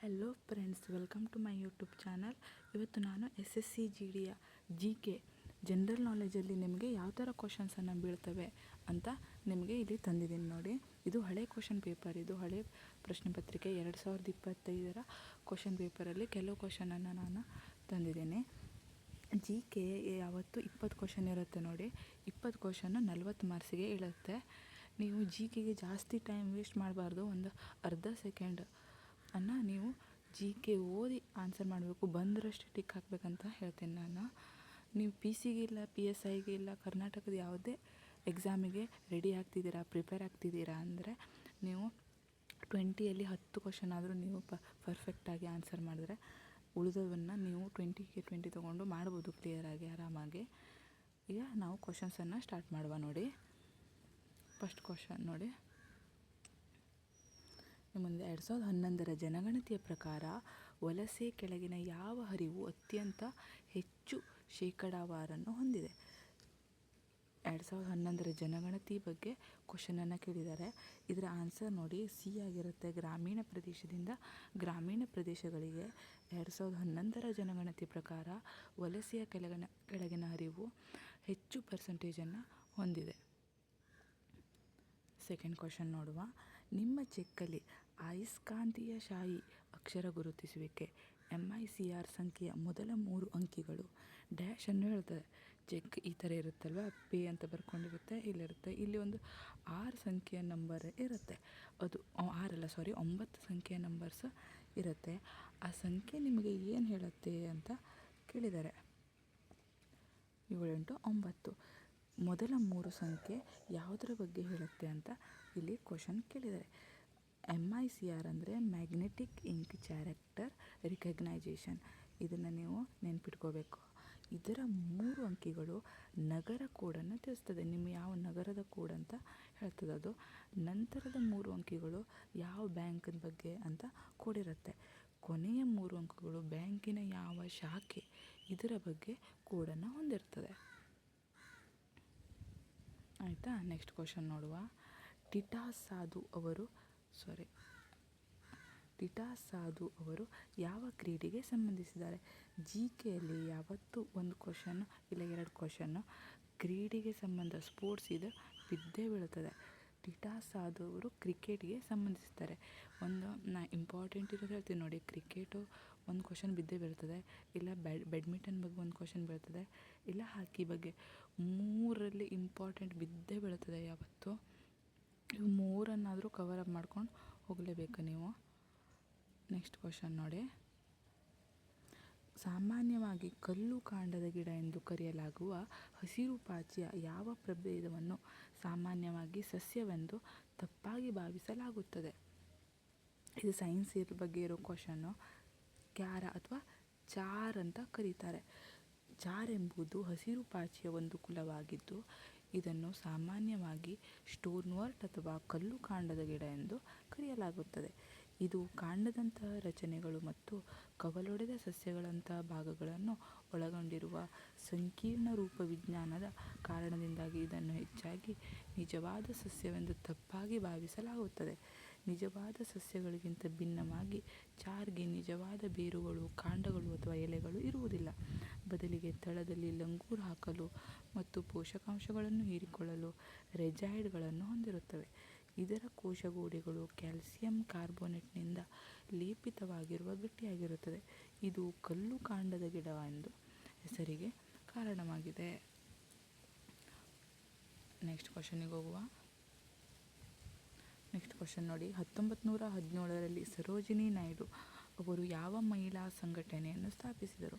Hello friends, welcome to my YouTube channel. ಇವತ್ತು ನಾನು SSC GDಯ GK ಜನರಲ್ ನಾಲೆಜಲ್ಲಿ ನಿಮಗೆ ಯಾವ ಥರ ಕ್ವಶನ್ಸನ್ನು ಬೀಳ್ತವೆ ಅಂತ ನಿಮಗೆ ಇಲ್ಲಿ ತಂದಿದ್ದೀನಿ ನೋಡಿ. ಇದು ಹಳೆ ಕ್ವಶನ್ ಪೇಪರ್, ಇದು ಹಳೆ ಪ್ರಶ್ನೆ ಪತ್ರಿಕೆ 2025ರ ಕ್ವಶನ್ ಪೇಪರಲ್ಲಿ ಕೆಲವು ಕ್ವಶನನ್ನು ನಾನು ತಂದಿದ್ದೀನಿ. GK ಯಾವತ್ತು 20 ಕ್ವಶನ್ ಇರುತ್ತೆ ನೋಡಿ. 20 ಕ್ವಶನ್ನು 40 ಮಾರ್ಕ್ಸಿಗೆ ಇರುತ್ತೆ. ನೀವು GKಗೆ ಜಾಸ್ತಿ ಟೈಮ್ ವೇಸ್ಟ್ ಮಾಡಬಾರ್ದು. ಒಂದು ಅರ್ಧ ಸೆಕೆಂಡ್ ನೀವು GK ಓದಿ ಆನ್ಸರ್ ಮಾಡಬೇಕು. ಬಂದರಷ್ಟು ಟಿಕ್ ಹಾಕಬೇಕಂತ ಹೇಳ್ತೀನಿ ನಾನು. ನೀವು PCಗೆ ಇಲ್ಲ, PSIಗೆ ಇಲ್ಲ, ಕರ್ನಾಟಕದ ಯಾವುದೇ ಎಕ್ಸಾಮಿಗೆ ರೆಡಿ ಆಗ್ತಿದ್ದೀರಾ, ಪ್ರಿಪೇರ್ ಆಗ್ತಿದ್ದೀರಾ ಅಂದರೆ ನೀವು 20ಯಲ್ಲಿ 10 ಕ್ವಶನ್ ಆದರೂ ನೀವು ಪರ್ಫೆಕ್ಟಾಗಿ ಆನ್ಸರ್ ಮಾಡಿದ್ರೆ ಉಳಿದವನ್ನು ನೀವು 20ಗೆ 20 ತೊಗೊಂಡು ಮಾಡ್ಬೋದು ಕ್ಲಿಯರಾಗಿ, ಆರಾಮಾಗಿ. ಈಗ ನಾವು ಕ್ವಶನ್ಸನ್ನು ಸ್ಟಾರ್ಟ್ ಮಾಡುವ ನೋಡಿ. ಫಸ್ಟ್ ಕ್ವಶನ್ ನೋಡಿ. ಮುಂದೆ 2011ರ ಜನಗಣತಿಯ ಪ್ರಕಾರ ವಲಸೆ ಕೆಳಗಿನ ಯಾವ ಹರಿವು ಅತ್ಯಂತ ಹೆಚ್ಚು ಶೇಕಡಾವಾರನ್ನು ಹೊಂದಿದೆ? 2011ರ ಜನಗಣತಿ ಬಗ್ಗೆ ಕ್ವಶನನ್ನು ಕೇಳಿದ್ದಾರೆ. ಇದರ ಆನ್ಸರ್ ನೋಡಿ ಸಿ ಆಗಿರುತ್ತೆ. ಗ್ರಾಮೀಣ ಪ್ರದೇಶದಿಂದ ಗ್ರಾಮೀಣ ಪ್ರದೇಶಗಳಿಗೆ 2011ರ ಜನಗಣತಿ ಪ್ರಕಾರ ವಲಸೆಯ ಕೆಳಗಿನ ಹರಿವು ಹೆಚ್ಚು ಪರ್ಸೆಂಟೇಜನ್ನು ಹೊಂದಿದೆ. ಸೆಕೆಂಡ್ ಕ್ವಶನ್ ನೋಡುವ. ನಿಮ್ಮ ಚೆಕ್ಕಲ್ಲಿ ಅಯಸ್ಕಾಂತೀಯ ಶಾಯಿ ಅಕ್ಷರ ಗುರುತಿಸುವಿಕೆ MICR ಸಂಖ್ಯೆಯ ಮೊದಲ 3 ಅಂಕಿಗಳು ಡ್ಯಾಶ್ ಅನ್ನು ಹೇಳ್ತದೆ. ಚೆಕ್ ಈ ಥರ ಇರುತ್ತಲ್ವ, ಪೇ ಅಂತ ಬರ್ಕೊಂಡಿರುತ್ತೆ, ಇಲ್ಲಿರುತ್ತೆ. ಇಲ್ಲಿ ಒಂದು 6 ಸಂಖ್ಯೆಯ ನಂಬರ್ ಇರುತ್ತೆ. ಅದು 9 ಸಂಖ್ಯೆಯ ನಂಬರ್ಸ್ ಇರುತ್ತೆ. ಆ ಸಂಖ್ಯೆ ನಿಮಗೆ ಏನು ಹೇಳುತ್ತೆ ಅಂತ ಕೇಳಿದ್ದಾರೆ. 7, 8, 9 ಮೊದಲ 3 ಸಂಖ್ಯೆ ಯಾವುದರ ಬಗ್ಗೆ ಹೇಳುತ್ತೆ ಅಂತ ಇಲ್ಲಿ ಕ್ವಶನ್ ಕೇಳಿದ್ದಾರೆ. MICR ಅಂದರೆ ಮ್ಯಾಗ್ನೆಟಿಕ್ ಇಂಕ್ ಕ್ಯಾರೆಕ್ಟರ್ ರಿಕಗ್ನೈಜೇಷನ್. ಇದನ್ನು ನೀವು ನೆನ್ಪಿಟ್ಕೋಬೇಕು. ಇದರ 3 ಅಂಕಿಗಳು ನಗರ ಕೋಡನ್ನು ತಿಳಿಸ್ತದೆ. ನಿಮ್ಮ ಯಾವ ನಗರದ ಕೋಡ್ ಅಂತ ಹೇಳ್ತದೆ ಅದು. ನಂತರದ 3 ಅಂಕಿಗಳು ಯಾವ ಬ್ಯಾಂಕಿನ ಬಗ್ಗೆ ಅಂತ ಕೋಡಿರುತ್ತೆ. ಕೊನೆಯ 3 ಅಂಕಗಳು ಬ್ಯಾಂಕಿನ ಯಾವ ಶಾಖೆ ಇದರ ಬಗ್ಗೆ ಕೋಡನ್ನು ಹೊಂದಿರ್ತದೆ. ಆಯಿತಾ? ನೆಕ್ಸ್ಟ್ ಕ್ವಶನ್ ನೋಡುವ. ಟಿಟಾ ಸಾಧು ಅವರು ಯಾವ ಕ್ರೀಡೆಗೆ ಸಂಬಂಧಿಸಿದ್ದಾರೆ? GKಯಲ್ಲಿ ಯಾವತ್ತೂ ಒಂದು ಕ್ವಶನ್ ಇಲ್ಲ 2 ಕ್ವಶನ್ನು ಕ್ರೀಡೆಗೆ ಸಂಬಂಧ, ಸ್ಪೋರ್ಟ್ಸ್ ಇದು ಬಿದ್ದೇ ಬೀಳ್ತದೆ. ಟಿಟಾ ಸಾಧು ಅವರು ಕ್ರಿಕೆಟ್ಗೆ ಸಂಬಂಧಿಸ್ತಾರೆ. ಇಂಪಾರ್ಟೆಂಟ್ ಇರೋದು ಹೇಳ್ತೀನಿ ನೋಡಿ. ಕ್ರಿಕೆಟು ಒಂದು ಕ್ವಶನ್ ಬಿದ್ದೇ ಬೀಳ್ತದೆ, ಇಲ್ಲ ಬ್ಯಾಡ್ಮಿಂಟನ್ ಬಗ್ಗೆ ಒಂದು ಕ್ವಶನ್ ಬೀಳ್ತದೆ, ಇಲ್ಲ ಹಾಕಿ ಬಗ್ಗೆ. 3ರಲ್ಲಿ ಇಂಪಾರ್ಟೆಂಟ್ ಬಿದ್ದೇ ಬೀಳ್ತದೆ ಯಾವತ್ತು. ಇವು 3 ಕವರ್ ಅಪ್ ಮಾಡ್ಕೊಂಡು ಹೋಗಲೇಬೇಕು ನೀವು. ನೆಕ್ಸ್ಟ್ ಕ್ವಶನ್ ನೋಡಿ. ಸಾಮಾನ್ಯವಾಗಿ ಕಲ್ಲು ಕಾಂಡದ ಗಿಡ ಎಂದು ಕರೆಯಲಾಗುವ ಹಸಿರು ಪಾಚಿಯ ಯಾವ ಪ್ರಭೇದವನ್ನು ಸಾಮಾನ್ಯವಾಗಿ ಸಸ್ಯವೆಂದು ತಪ್ಪಾಗಿ ಭಾವಿಸಲಾಗುತ್ತದೆ? ಇದು ಸೈನ್ಸ್ ಬಗ್ಗೆ ಇರೋ ಕ್ವಶನ್ನು. ಕ್ಯಾರ ಅಥವಾ ಚಾರ್ ಅಂತ ಕರೀತಾರೆ. ಚಾರ್ ಎಂಬುದು ಹಸಿರು ಪಾಚಿಯ ಒಂದು ಕುಲವಾಗಿದ್ದು ಇದನ್ನು ಸಾಮಾನ್ಯವಾಗಿ ಸ್ಟೋನ್ವರ್ಟ್ ಅಥವಾ ಕಲ್ಲು ಕಾಂಡದ ಗಿಡ ಎಂದು ಕರೆಯಲಾಗುತ್ತದೆ. ಇದು ಕಾಂಡದಂತಹ ರಚನೆಗಳು ಮತ್ತು ಕವಲೊಡೆದ ಸಸ್ಯಗಳಂತಹ ಭಾಗಗಳನ್ನು ಒಳಗೊಂಡಿರುವ ಸಂಕೀರ್ಣ ರೂಪವಿಜ್ಞಾನದ ಕಾರಣದಿಂದಾಗಿ ಇದನ್ನು ಹೆಚ್ಚಾಗಿ ನಿಜವಾದ ಸಸ್ಯವೆಂದು ತಪ್ಪಾಗಿ ಭಾವಿಸಲಾಗುತ್ತದೆ. ನಿಜವಾದ ಸಸ್ಯಗಳಿಗಿಂತ ಭಿನ್ನವಾಗಿ ಚಾರ್ಗೆ ನಿಜವಾದ ಬೇರುಗಳು, ಕಾಂಡಗಳು ಅಥವಾ ಎಲೆಗಳು ಇರುವುದಿಲ್ಲ. ಬದಲಿಗೆ ತಳದಲ್ಲಿ ಲಂಗೂರು ಹಾಕಲು ಮತ್ತು ಪೋಷಕಾಂಶಗಳನ್ನು ಹೀರಿಕೊಳ್ಳಲು ರೆಜಾಯ್ಡ್ಗಳನ್ನು ಹೊಂದಿರುತ್ತವೆ. ಇದರ ಕೋಶಗೋಡೆಗಳು ಕ್ಯಾಲ್ಸಿಯಂ ಕಾರ್ಬೋನೇಟ್ನಿಂದ ಲೇಪಿತವಾಗಿರುವ ಗಟ್ಟಿಯಾಗಿರುತ್ತದೆ. ಇದು ಕಲ್ಲು ಕಾಂಡದ ಗಿಡ ಎಂದು ಹೆಸರಿಗೆ ಕಾರಣವಾಗಿದೆ. ನೆಕ್ಸ್ಟ್ ಕ್ವಶನಿಗೆ ಹೋಗುವ. ನೆಕ್ಸ್ಟ್ ಕ್ವಶನ್ ನೋಡಿ. 1917ರಲ್ಲಿ ಸರೋಜಿನಿ ನಾಯ್ಡು ಅವರು ಯಾವ ಮಹಿಳಾ ಸಂಘಟನೆಯನ್ನು ಸ್ಥಾಪಿಸಿದರು?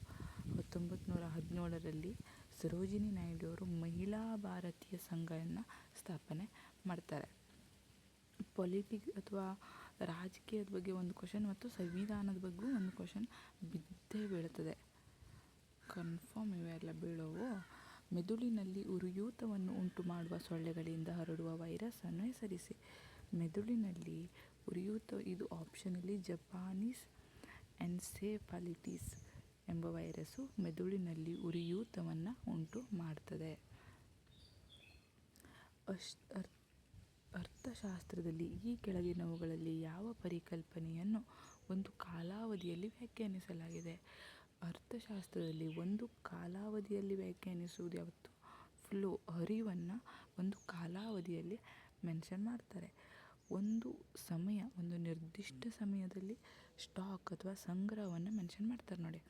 1917ರಲ್ಲಿ ಸರೋಜಿನಿ ನಾಯ್ಡು ಅವರು ಮಹಿಳಾ ಭಾರತೀಯ ಸಂಘವನ್ನು ಸ್ಥಾಪನೆ ಮಾಡ್ತಾರೆ. ಪೊಲಿಟಿಕ್ಸ್ ಅಥವಾ ರಾಜಕೀಯದ ಬಗ್ಗೆ ಒಂದು ಕ್ವಶನ್ ಮತ್ತು ಸಂವಿಧಾನದ ಬಗ್ಗೆ ಒಂದು ಕ್ವಶನ್ ಬಿದ್ದೇ ಬೀಳ್ತದೆ. ಕನ್ಫರ್ಮ್ ಇವೆಲ್ಲ ಬೀಳೋವು. ಮೆದುಳಿನಲ್ಲಿ ಉರಿಯೂತವನ್ನು ಉಂಟು ಮಾಡುವ ಸೊಳ್ಳೆಗಳಿಂದ ಹರಡುವ ವೈರಸ್ಸನ್ನು ಹೆಸರಿಸಿ. ಮೆದುಳಿನಲ್ಲಿ ಉರಿಯೂತ, ಇದು ಆಪ್ಷನಲ್ಲಿ ಜಪಾನೀಸ್ ಎನ್ಸೆಫಾಲಿಟಿಸ್ ಎಂಬ ವೈರಸ್ಸು ಮೆದುಳಿನಲ್ಲಿ ಉರಿಯೂತವನ್ನು ಉಂಟು ಮಾಡ್ತದೆ. ಅರ್ಥಶಾಸ್ತ್ರದಲ್ಲಿ ಈ ಕೆಳಗಿನವುಗಳಲ್ಲಿ ಯಾವ ಪರಿಕಲ್ಪನೆಯನ್ನು ಒಂದು ಕಾಲಾವಧಿಯಲ್ಲಿ ವ್ಯಾಖ್ಯಾನಿಸಲಾಗಿದೆ. ಅರ್ಥಶಾಸ್ತ್ರದಲ್ಲಿ ಒಂದು ಕಾಲಾವಧಿಯಲ್ಲಿ ವ್ಯಾಖ್ಯಾನಿಸುವುದು ಯಾವತ್ತು ಫ್ಲೋ, ಹರಿವನ್ನು ಒಂದು ಕಾಲಾವಧಿಯಲ್ಲಿ ಮೆನ್ಷನ್ ಮಾಡ್ತಾರೆ. ಒಂದು ಸಮಯ, ಒಂದು ನಿರ್ದಿಷ್ಟ ಸಮಯದಲ್ಲಿ ಸ್ಟಾಕ್ ಅಥವಾ ಸಂಗ್ರಹವನ್ನು ಮೆನ್ಷನ್ ಮಾಡ್ತಾರೆ ನೋಡಿ.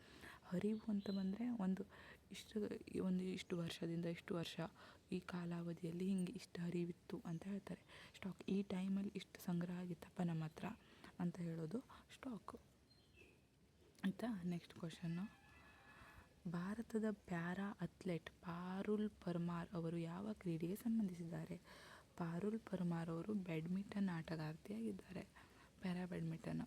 ಹರಿವು ಅಂತ ಬಂದರೆ ಇಷ್ಟು ವರ್ಷದಿಂದ ಇಷ್ಟು ವರ್ಷ ಈ ಕಾಲಾವಧಿಯಲ್ಲಿ ಹಿಂಗೆ ಇಷ್ಟು ಹರಿವಿತ್ತು ಅಂತ ಹೇಳ್ತಾರೆ. ಸ್ಟಾಕ್ ಈ ಟೈಮಲ್ಲಿ ಇಷ್ಟು ಸಂಗ್ರಹ ಆಗಿತ್ತಪ್ಪ ನಮ್ಮ ಹತ್ರ ಅಂತ ಹೇಳೋದು ಸ್ಟಾಕು. ಆಯಿತಾ? ನೆಕ್ಸ್ಟ್ ಕ್ವಶನ್ನು, ಭಾರತದ ಪ್ಯಾರಾ ಅಥ್ಲೆಟ್ ಪಾರುಲ್ ಪರ್ಮಾರ್ ಅವರು ಯಾವ ಕ್ರೀಡೆಗೆ ಸಂಬಂಧಿಸಿದ್ದಾರೆ? ಪಾರುಲ್ ಪರ್ಮಾರ್ ಅವರು ಬ್ಯಾಡ್ಮಿಂಟನ್ ಆಟಗಾರ್ತಿಯಾಗಿದ್ದಾರೆ. ಪ್ಯಾರಾ ಬ್ಯಾಡ್ಮಿಂಟನ್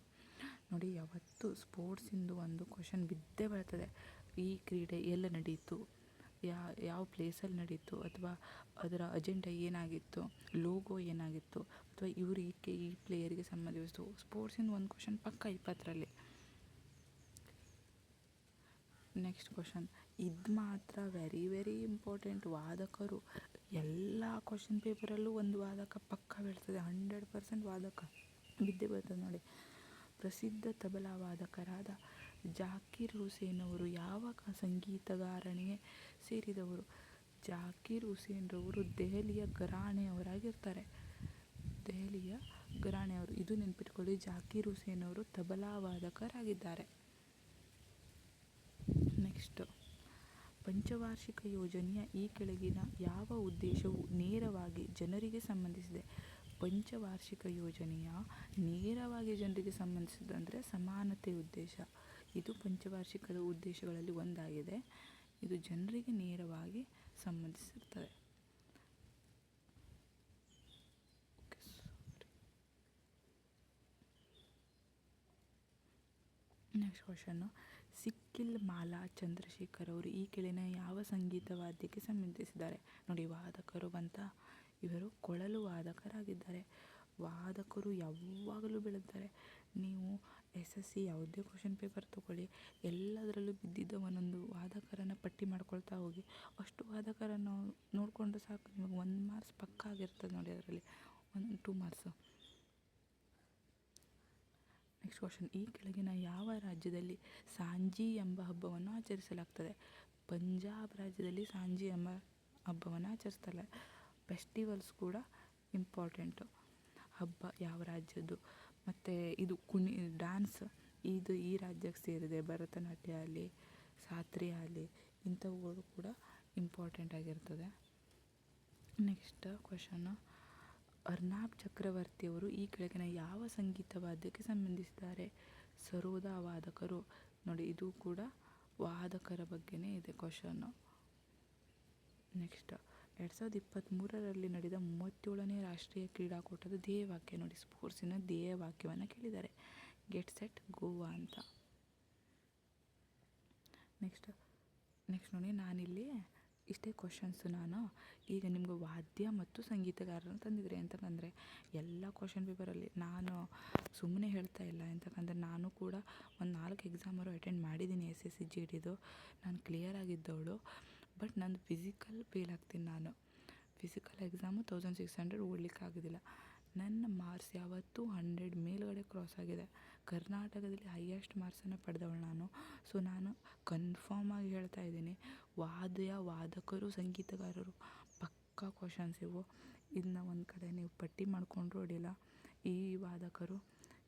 ನೋಡಿ, ಯಾವತ್ತು ಸ್ಪೋರ್ಟ್ಸಿಂದು ಒಂದು ಕ್ವಶನ್ ಬಿದ್ದೇ ಬರ್ತದೆ. ಈ ಕ್ರೀಡೆ ಎಲ್ಲಿ ನಡೀತು, ಯಾವ ಪ್ಲೇಸಲ್ಲಿ ನಡೀತು, ಅಥವಾ ಅದರ ಅಜೆಂಡಾ ಏನಾಗಿತ್ತು, ಲೋಗೋ ಏನಾಗಿತ್ತು, ಅಥವಾ ಇವರಿಗೆ ಈ ಪ್ಲೇಯರ್ಗೆ ಸಂಬಂಧಿಸಿತು. ಸ್ಪೋರ್ಟ್ಸಿಂದ ಒಂದು ಕ್ವಶನ್ ಪಕ್ಕ 20ರಲ್ಲಿ. ನೆಕ್ಸ್ಟ್ ಕ್ವಶನ್, ಇದು ಮಾತ್ರ ವೆರಿ ವೆರಿ ಇಂಪಾರ್ಟೆಂಟ್. ವಾದಕರು ಎಲ್ಲ ಕ್ವಶನ್ ಪೇಪರಲ್ಲೂ ಒಂದು ವಾದಕ ಪಕ್ಕ ಬೀಳ್ತದೆ. 100% ವಾದಕ ಬಿದ್ದೇ ಬರ್ತದೆ ನೋಡಿ. ಪ್ರಸಿದ್ಧ ತಬಲಾ ವಾದಕರಾದ ಜಾಕಿರ್ ಹುಸೇನ್ ಅವರು ಯಾವ ಸಂಗೀತಗಾರನಿಗೆ ಸೇರಿದವರು? ಜಾಕಿರ್ ಹುಸೇನ್ ರವರು ದೆಹಲಿಯ ಘರಾಣೆಯವರಾಗಿರ್ತಾರೆ. ದೆಹಲಿಯ ಘರಾಣೆಯವರು. ಇದು ನೆನ್ಪಿಟ್ಕೊಳ್ಳಿ, ಜಾಕಿರ್ ಹುಸೇನ್ ಅವರು ತಬಲಾ ವಾದಕರಾಗಿದ್ದಾರೆ. ನೆಕ್ಸ್ಟ್, ಪಂಚವಾರ್ಷಿಕ ಯೋಜನೆಯ ಈ ಕೆಳಗಿನ ಯಾವ ಉದ್ದೇಶವು ನೇರವಾಗಿ ಜನರಿಗೆ ಸಂಬಂಧಿಸಿದೆ? ಪಂಚವಾರ್ಷಿಕ ಯೋಜನೆಯ ನೇರವಾಗಿ ಜನರಿಗೆ ಸಂಬಂಧಿಸಿದಂದರೆ ಸಮಾನತೆ ಉದ್ದೇಶ. ಇದು ಪಂಚವಾರ್ಷಿಕದ ಉದ್ದೇಶಗಳಲ್ಲಿ ಒಂದಾಗಿದೆ. ಇದು ಜನರಿಗೆ ನೇರವಾಗಿ ಸಂಬಂಧಿಸಿರ್ತದೆ. ನೆಕ್ಸ್ಟ್ ಕ್ವಶನ್ನು, ಸಿಕ್ಕಿಲ್ ಮಾಲಾ ಚಂದ್ರಶೇಖರ್ ಅವರು ಈ ಕೆಳಗಿನ ಯಾವ ಸಂಗೀತ ವಾದ್ಯಕ್ಕೆ ಸಂಬಂಧಿಸಿದ್ದಾರೆ? ನೋಡಿ, ವಾದಕರು ಬಂತ. ಇವರು ಕೊಳಲು ವಾದಕರಾಗಿದ್ದಾರೆ. ವಾದಕರು ಯಾವಾಗಲೂ ಬೀಳುತ್ತಾರೆ. ನೀವು SSC ಯಾವುದೇ ಕ್ವಶನ್ ಪೇಪರ್ ತೊಗೊಳ್ಳಿ, ಎಲ್ಲದರಲ್ಲೂ ಬಿದ್ದಿದ್ದ ಒಂದೊಂದು ವಾದಕರನ್ನು ಪಟ್ಟಿ ಮಾಡ್ಕೊಳ್ತಾ ಹೋಗಿ. ಅಷ್ಟು ವಾದಕರನ್ನು ನೋಡಿಕೊಂಡ್ರೆ ಸಾಕು, ನಿಮಗೆ 1 ಮಾರ್ಕ್ಸ್ ಪಕ್ಕ ಆಗಿರ್ತದೆ ನೋಡಿ. ಅದರಲ್ಲಿ 2 ಮಾರ್ಕ್ಸು. ನೆಕ್ಸ್ಟ್ ಕ್ವಶನ್, ಈ ಕೆಳಗಿನ ಯಾವ ರಾಜ್ಯದಲ್ಲಿ ಸಾಂಜಿ ಎಂಬ ಹಬ್ಬವನ್ನು ಆಚರಿಸಲಾಗ್ತದೆ? ಪಂಜಾಬ್ ರಾಜ್ಯದಲ್ಲಿ ಸಾಂಜಿ ಎಂಬ ಹಬ್ಬವನ್ನು ಆಚರಿಸ್ತಾರೆ. ಫೆಸ್ಟಿವಲ್ಸ್ ಕೂಡ ಇಂಪಾರ್ಟೆಂಟು. ಹಬ್ಬ ಯಾವ ರಾಜ್ಯದ್ದು, ಮತ್ತು ಇದು ಡ್ಯಾನ್ಸ್ ಇದು ಈ ರಾಜ್ಯಕ್ಕೆ ಸೇರಿದೆ. ಭರತನಾಟ್ಯ ಆಗಲಿ, ಸಾತ್ರಿ ಆಗಲಿ, ಇಂಥವುಗಳು ಕೂಡ ಇಂಪಾರ್ಟೆಂಟ್ ಆಗಿರ್ತದೆ. ನೆಕ್ಸ್ಟ್ ಕ್ವಶನ್ನು, ಅರ್ನಾಬ್ ಚಕ್ರವರ್ತಿಯವರು ಈ ಕೆಳಗಿನ ಯಾವ ಸಂಗೀತ ವಾದ್ಯಕ್ಕೆ ಸಂಬಂಧಿಸಿದ್ದಾರೆ? ಸರೋದ ವಾದಕರು. ನೋಡಿ, ಇದು ಕೂಡ ವಾದಕರ ಬಗ್ಗೆನೇ ಇದೆ ಕ್ವಶನ್ನು. ನೆಕ್ಸ್ಟ್, 2023ರಲ್ಲಿ ನಡೆದ 37ನೇ ರಾಷ್ಟ್ರೀಯ ಕ್ರೀಡಾಕೂಟದ ಧ್ಯೇಯವಾಕ್ಯ. ನೋಡಿ, ಸ್ಪೋರ್ಟ್ಸಿನ ಧ್ಯೇಯವಾಕ್ಯವನ್ನು ಕೇಳಿದ್ದಾರೆ. ಗೆಟ್ ಸೆಟ್ ಗೋವಾ ಅಂತ. ನೆಕ್ಸ್ಟ್ ನೋಡಿ, ನಾನಿಲ್ಲಿ ಇಷ್ಟೇ ಕ್ವಶನ್ಸು. ನಾನು ಈಗ ನಿಮ್ಗೆ ವಾದ್ಯ ಮತ್ತು ಸಂಗೀತಗಾರರನ್ನು ತಂದಿದ್ರೆ, ಎಂತಕ್ಕಂದರೆ ಎಲ್ಲ ಕ್ವಶನ್ ಪೇಪರಲ್ಲಿ ನಾನು ಸುಮ್ಮನೆ ಹೇಳ್ತಾ ಇಲ್ಲ. ಎಂತಕ್ಕಂದರೆ ನಾನು ಕೂಡ ಒಂದು 4 ಎಕ್ಸಾಮರು ಅಟೆಂಡ್ ಮಾಡಿದ್ದೀನಿ. SSC GDದು ನಾನು ಕ್ಲಿಯರ್ ಆಗಿದ್ದವಳು. ಬಟ್ ನಂದು ಫಿಸಿಕಲ್ ಫೇಲ್ ಆಗ್ತೀನಿ. ನಾನು ಫಿಸಿಕಲ್ ಎಕ್ಸಾಮು 1600 ಓಡಲಿಕ್ಕಾಗೋದಿಲ್ಲ. ನನ್ನ ಮಾರ್ಕ್ಸ್ ಯಾವತ್ತೂ 100 ಮೇಲ್ಗಡೆ ಕ್ರಾಸ್ ಆಗಿದೆ. ಕರ್ನಾಟಕದಲ್ಲಿ ಹೈಯೆಸ್ಟ್ ಮಾರ್ಕ್ಸನ್ನು ಪಡೆದವಳು ನಾನು. ಸೊ ನಾನು ಕನ್ಫರ್ಮ್ ಆಗಿ ಹೇಳ್ತಾ ಇದ್ದೀನಿ, ವಾದಕರು, ಸಂಗೀತಗಾರರು ಪಕ್ಕಾ ಕ್ವಶನ್ಸ್ ಇವು. ಇದನ್ನ ಒಂದು ಕಡೆ ನೀವು ಪಟ್ಟಿ ಮಾಡ್ಕೊಂಡ್ರೂ ಅಡ್ಡಿಲ್ಲ. ಈ ವಾದಕರು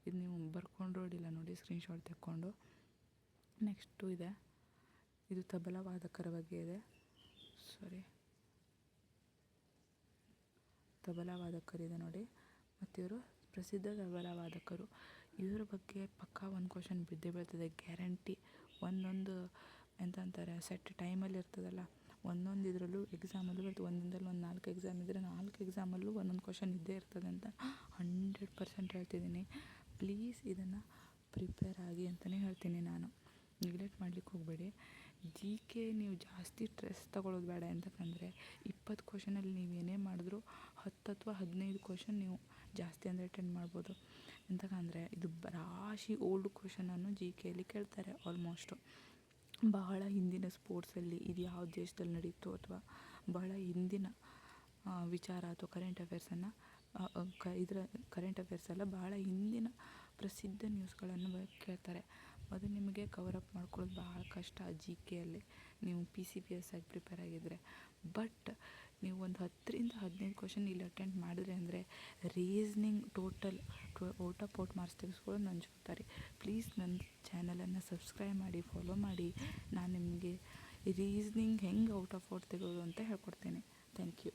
ಇದು ನೀವು ಬರ್ಕೊಂಡ್ರೂ ಅಡ್ಡಿಲ್ಲ ನೋಡಿ, ಸ್ಕ್ರೀನ್ಶಾಟ್ ತೆಕ್ಕೊಂಡು. ನೆಕ್ಸ್ಟು ಇದೆ, ಇದು ತಬಲಾ ವಾದಕರ ಬಗ್ಗೆ ಇದೆ. ತಬಲಾ ವಾದಕರಿದೆ ನೋಡಿ. ಮತ್ತು ಇವರು ಪ್ರಸಿದ್ಧ ತಬಲಾ ವಾದಕರು. ಇವರ ಬಗ್ಗೆ ಪಕ್ಕಾ ಒಂದು ಕ್ವಶನ್ ಬಿದ್ದೇ ಬೀಳ್ತದೆ, ಗ್ಯಾರಂಟಿ. ಒಂದೊಂದು ಎಂತ ಅಂತಾರೆ, ಸೆಟ್ ಟೈಮಲ್ಲಿ ಇರ್ತದಲ್ಲ, ಒಂದೊಂದು ಇದರಲ್ಲೂ ಎಕ್ಸಾಮಲ್ಲೂ ಬರ್ತದೆ. ಒಂದೊಂದಲ್ಲಿ ಒಂದು 4 ಎಕ್ಸಾಮ್ ಇದ್ದರೆ 4 ಎಕ್ಸಾಮಲ್ಲೂ ಒಂದೊಂದು ಕ್ವಶನ್ ಇದ್ದೇ ಇರ್ತದೆ ಅಂತ 100% ಹೇಳ್ತಿದ್ದೀನಿ. ಪ್ಲೀಸ್ ಇದನ್ನು ಪ್ರಿಪೇರ್ ಆಗಿ ಅಂತಲೇ ಹೇಳ್ತೀನಿ ನಾನು. ನೆಗ್ಲೆಕ್ಟ್ ಮಾಡ್ಲಿಕ್ಕೆ ಹೋಗಬೇಡಿ. GK ನೀವು ಜಾಸ್ತಿ ಸ್ಟ್ರೆಸ್ ತೊಗೊಳ್ಳೋದು ಬೇಡ. ಎಂತಕ್ಕಂದರೆ 20 ಕ್ವಶನಲ್ಲಿ ನೀವು ಏನೇ ಮಾಡಿದ್ರೂ 10 ಅಥವಾ 15 ಕ್ವಶನ್ ನೀವು ಜಾಸ್ತಿ ಅಂದರೆ ಅಟೆಂಡ್ ಮಾಡ್ಬೋದು. ಎಂತಕ್ಕಂದರೆ ಇದು ರಾಶಿ ಓಲ್ಡ್ ಕ್ವಶನನ್ನು GKಯಲ್ಲಿ ಕೇಳ್ತಾರೆ. ಆಲ್ಮೋಸ್ಟು ಬಹಳ ಹಿಂದಿನ ಸ್ಪೋರ್ಟ್ಸಲ್ಲಿ ಇದು ಯಾವ ದೇಶದಲ್ಲಿ ನಡೀತು, ಅಥವಾ ಬಹಳ ಹಿಂದಿನ ವಿಚಾರ ಅಥವಾ ಕರೆಂಟ್ ಅಫೇರ್ಸನ್ನು ಕರೆಂಟ್ ಅಫೇರ್ಸ್ ಎಲ್ಲ ಬಹಳ ಹಿಂದಿನ ಪ್ರಸಿದ್ಧ ನ್ಯೂಸ್ಗಳನ್ನು ಕೇಳ್ತಾರೆ. ಅದು ನಿಮಗೆ ಕವರಪ್ ಮಾಡ್ಕೊಳ್ಳೋದು ಭಾಳ ಕಷ್ಟ ಜಿ ಕೆಯಲ್ಲಿ ನೀವು PCPS ಆಗಿ ಪ್ರಿಪೇರ್ ಆಗಿದ್ದರೆ. ಬಟ್ ನೀವು ಒಂದು 10-15 ಕ್ವಶನ್ ಇಲ್ಲಿ ಅಟೆಂಡ್ ಮಾಡಿದ್ರೆ ಅಂದರೆ reasoning total out of marks ತೆಗೆಸ್ಕೊಳ್ಳೋದು ನನ್ನ ಜವಾಬ್ದಾರಿ. ಪ್ಲೀಸ್ ನನ್ನ ಚಾನಲನ್ನು ಸಬ್ಸ್ಕ್ರೈಬ್ ಮಾಡಿ, ಫಾಲೋ ಮಾಡಿ. ನಾನು ನಿಮಗೆ ರೀಸ್ನಿಂಗ್ ಹೆಂಗೆ ಔಟ್ ಆಫ್ ತೆಗೆಯೋದು ಅಂತ ಹೇಳ್ಕೊಡ್ತೀನಿ. Thank you.